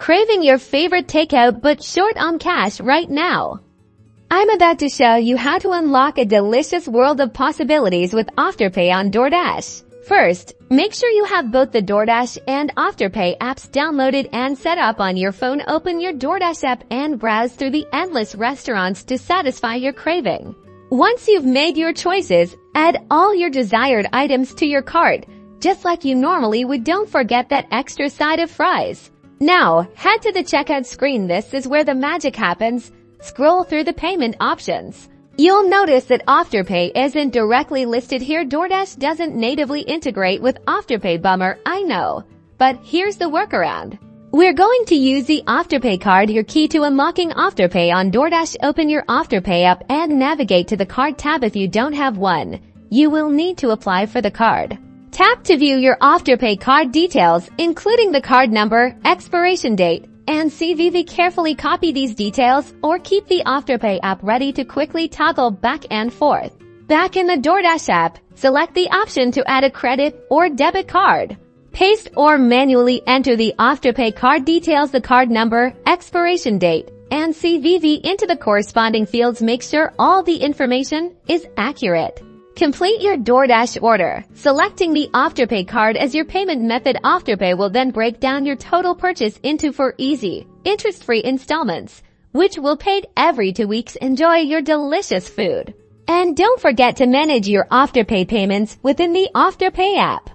Craving your favorite takeout but short on cash right now? I'm about to show you how to unlock a delicious world of possibilities with Afterpay on Doordash. First, make sure you have both the Doordash and Afterpay apps downloaded and set up on your phone. Open your Doordash app and browse through the endless restaurants to satisfy your craving. Once you've made your choices, add all your desired items to your cart, just like you normally would. Don't forget that extra side of fries. Now, head to the checkout screen. This is where the magic happens. Scroll through the payment options. You'll notice that Afterpay isn't directly listed here. Doordash doesn't natively integrate with Afterpay. Bummer, I know. But here's the workaround. We're going to use the Afterpay card, your key to unlocking Afterpay on Doordash. Open your Afterpay app and navigate to the card tab. If you don't have one, you will need to apply for the card. Tap to view your Afterpay card details, including the card number, expiration date, and CVV. Carefully copy these details or keep the Afterpay app ready to quickly toggle back and forth. Back in the Doordash app, select the option to add a credit or debit card. Paste or manually enter the Afterpay card details, the card number, expiration date, and CVV into the corresponding fields. Make sure all the information is accurate. Complete your Doordash order, selecting the Afterpay card as your payment method. Afterpay will then break down your total purchase into 4 easy, interest-free installments, which will pay every 2 weeks. Enjoy your delicious food. And don't forget to manage your Afterpay payments within the Afterpay app.